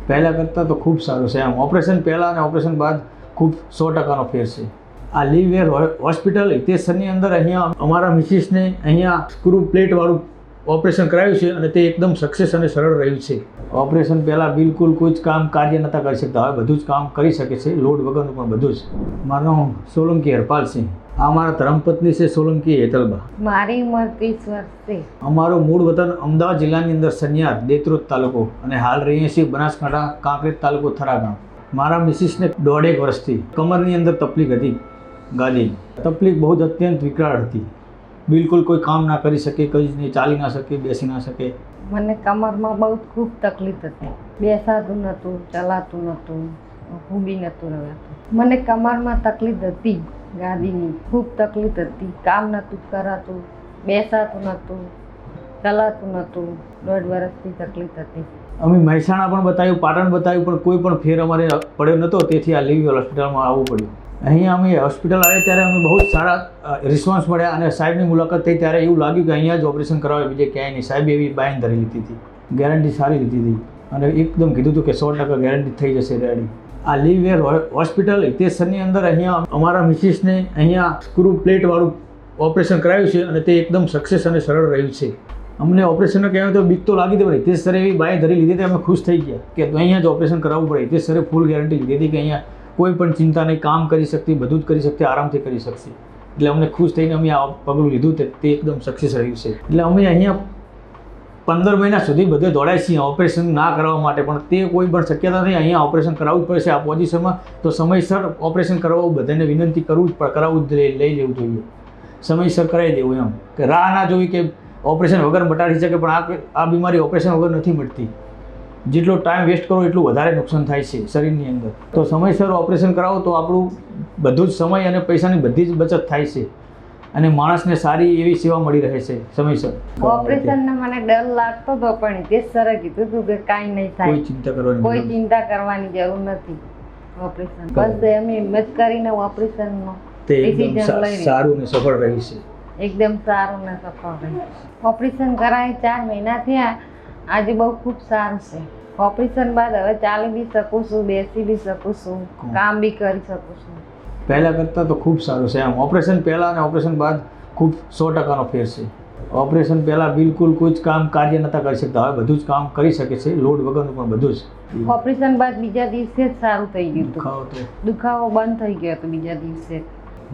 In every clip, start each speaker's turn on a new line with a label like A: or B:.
A: પહેલાં કરતાં તો ખૂબ સારું છે. આમ ઓપરેશન પહેલાં અને ઓપરેશન બાદ ખૂબ 100%નો ફેર છે. આ લીવવેર હોસ્પિટલ હિતેશ્વરની અંદર અહીંયા અમારા મિસિસને અહીંયા સ્ક્રૂ પ્લેટવાળું ઓપરેશન કરાવ્યું છે અને તે એકદમ સક્સેસ અને સરળ રહ્યું છે. ઓપરેશન પહેલાં બિલકુલ કોઈ જ કામ કાર્ય નહોતા કરી શકતા, હવે બધું જ કામ કરી શકે છે, લોડ વગરનું પણ બધું જ. મારું નામ સોલંકી હરપાલસિંહ. આ મારા ધર્મપત્ની છે સોલંકી હેતલબા.
B: મારી ઉંમર 30 વર્ષ છે.
A: અમારો મૂળ વતન અમદાવાદ જિલ્લાની અંદર સનિયાર દેત્રોદ તાલુકો અને હાલ રહીએ છીએ બનાસકાંઠા કાંકરેજ તાલુકો થરા ગામ. મારા મિસિસને 1.5 વર્ષથી કમરની અંદર તકલીફ હતી. ગાદી તકલીફ બહુ જ અત્યંત વિકરાળ હતી. બિલકુલ કોઈ કામ ના કરી શકે, કંઈ જ નહીં, ચાલી ના શકે, બેસી ના શકે.
B: મને કમરમાં બહુ ખૂબ તકલીફ હતી. બેસાતું નહોતું, ચલાતું નહોતું, ઊભી નહોતું રહેવાતું. મને કમરમાં તકલીફ હતી, ગાદીની ખૂબ તકલીફ હતી. કામ નહોતું કરાતું, બેસાતું નહોતું, ચલાતું નહોતું. 1.5 વર્ષથી તકલીફ હતી.
A: અમે મહેસાણા પણ બતાવ્યું, પાટણ બતાવ્યું, પણ કોઈ પણ ફેર અમારે પડ્યો નહોતો. તેથી આ લીવવેર હોસ્પિટલમાં આવવું પડ્યું. અહીંયા અમે હોસ્પિટલ આવ્યા ત્યારે અમે બહુ જ સારા રિસ્પોન્સ મળ્યા અને સાહેબની મુલાકાત થઈ ત્યારે એવું લાગ્યું કે અહીંયા જ ઓપરેશન કરાવે, બીજે ક્યાંય નહીં. સાહેબે એવી બાંયધરી લીધી હતી, ગેરંટી સારી લીધી હતી અને એકદમ કીધું હતું કે 100% ગેરંટી થઈ જશે રેડી. આ લીવવેર હોસ્પિટલ હિતેશ્વરની અંદર અહીંયા અમારા મિસિસને અહીંયા સ્ક્રૂ પ્લેટવાળું ઓપરેશન કરાવ્યું છે અને તે એકદમ સક્સેસ અને સરળ રહ્યું છે. અમને ઓપરેશનનો કહેવાય તો બીક તો લાગી હતી, પણ હિતેશ્વરે એવી બાંયધરી લીધી હતી, અમે ખુશ થઈ ગયા કે અહીંયા જ ઓપરેશન કરાવવું પડે. હિતેશ્વરે ફૂલ ગેરંટી લીધી હતી કે અહીંયા કોઈ પણ ચિંતા નહીં, કામ કરી શકતી, બધું જ કરી શકતી, આરામથી કરી શકશે. એટલે અમને ખુશ થઈને અમે આ પગલું લીધું તે એકદમ સક્સેસ રહ્યું છે. એટલે અમે અહીંયા 15 મહિના સુધી બધે દોડાય છીએ ઓપરેશન ના કરવા માટે, પણ તે કોઈ પણ શક્યતા નહીં. અહીંયા ઓપરેશન કરાવવું જ પડશે. આ પોઝિશનમાં તો સમયસર ઓપરેશન કરાવવું, બધાને વિનંતી કરાવવું જ લઈ લેવું જોઈએ. સમયસર કરાવી દેવું, એમ કે રાહ ના જોવી કે ઓપરેશન વગર મટાડી શકે, પણ આ બીમારી ઓપરેશન વગર નથી મટતી. જેટલો ટાઈમ વેસ્ટ કરો એટલું વધારે નુકસાન થાય છે શરીરની અંદર. તો સમયસર ઓપરેશન કરાવો તો આપણું બધું જ સમય અને પૈસાની બધી જ બચત થાય છે અને માણસને સારી એવી સેવા મળી રહે છે સમયસર.
B: ઓપરેશનનો મને ડર લાગતો હતો, પણ હિતેશ્વરે કીધું હતું કે કાંઈ નહીં થાય, કોઈ ચિંતા કરવાની જરૂર નથી. ઓપરેશન બસ અમે હિંમત કરીને ઓપરેશનનો ડિસિઝન લઈ
A: સારું ને સફળ રહી છે.
B: એકદમ સારું ને સફળ રહી. ઓપરેશન કરાવી 4 મહિના થયા. આજે બહુ ખૂબ સારું છે. ઓપરેશન બાદ હવે ચાલી બી શકું છું, બેસી બી શકું છું, કામ બી કરી શકું છું.
A: પહેલાં કરતાં તો ખૂબ સારું છે. આમ ઓપરેશન પહેલાં અને ઓપરેશન બાદ ખૂબ 100%નો ફેર છે. ઓપરેશન પહેલાં બિલકુલ કોઈ જ કામ કાર્ય નહોતા કરી શકતા, હવે બધું જ કામ કરી શકે છે, લોડ વગરનું પણ બધું જ.
B: ઓપરેશન બાદ બીજા દિવસે જ સારું થઈ ગયું હતું. દુખાવો બંધ થઈ ગયો હતો બીજા દિવસે.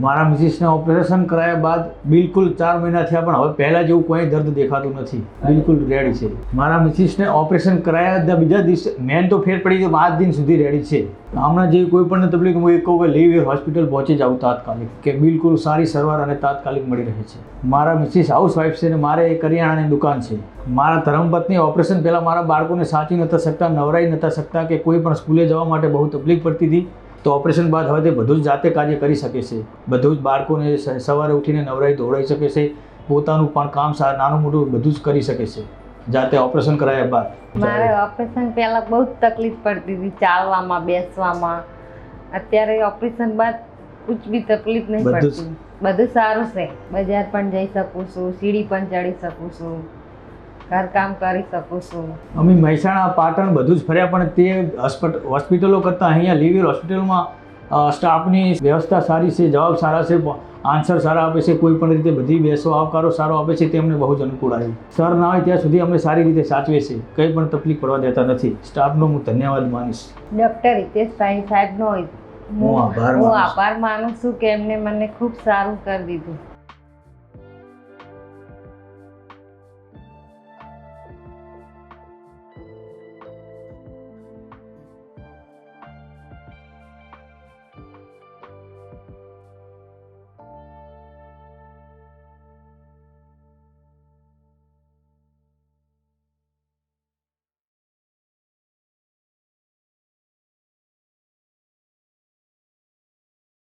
A: મારા મિસિસને ઓપરેશન કરાયા બાદ બિલકુલ 4 મહિના થયા, પણ હવે પહેલાં જેવું કોઈ દર્દ દેખાતું નથી. બિલકુલ રેડી છે. મારા મિસિસને ઓપરેશન કરાયા બીજા દિવસે મેન તો ફેર પડી ગયો, 5 દિન સુધી રેડી છે. હમણાં જેવી કોઈ પણ તકલીફ હું એક કહું કે લીવવેર હોસ્પિટલ પહોંચી જાઉં તાત્કાલિક, કે બિલકુલ સારી સારવાર અને તાત્કાલિક મળી રહે છે. મારા મિસિસ હાઉસવાઈફ છે અને મારે કરિયાણાની દુકાન છે. મારા ધર્મપત્ની ઓપરેશન પહેલાં મારા બાળકોને સાચી નહોતા શકતા, નવરાઈ નહોતા શકતા, કે કોઈ પણ સ્કૂલે જવા માટે બહુ તકલીફ પડતી હતી. તો ઓપરેશન બાદ હવે તે બધું જ જાતે કાર્ય કરી શકે છે. બધું જ બાળકોને સવારે ઉઠીને નવરાઈ દોડાઈ શકે છે, પોતાનું પણ કામ નાનું મોટું બધું જ કરી શકે છે જાતે ઓપરેશન કરાયા બાદ.
B: મારે ઓપરેશન પહેલાં બહુ જ તકલીફ પડતી હતી, ચાલવામાં, બેસવામાં. અત્યારે ઓપરેશન બાદ કુછ બી તકલીફ નહીં પડતી. બધું સારું છે. બજાર પણ જઈ શકું છું, સીડી પણ ચડી શકું છું, ઘરકામ કરી શકું છું. અમે
A: મહેસાણા, પાટણ બધું જ ફર્યા, પણ તે હોસ્પિટલો કરતાં અહીંયા લીવવેર હોસ્પિટલમાં સ્ટાફની વ્યવસ્થા સારી છે, જવાબ સારા છે, આન્સર સારા આપે છે, કોઈ પણ રીતે બધી બેસો આવકારો સારો આપે છે. તેમને બહુ જ અનુકૂળ આવી. સર ના હોય ત્યાં સુધી અમને સારી રીતે સાચવે છે, કંઈ પણ તકલીફ પડવા દેતા નથી. સ્ટાફનો હું ધન્યવાદ માનીશ.
B: ડૉક્ટર હિતેશભાઈ સાહેબનો હું આભાર માનું છું કે એમને મને ખૂબ સારું કરી દીધું.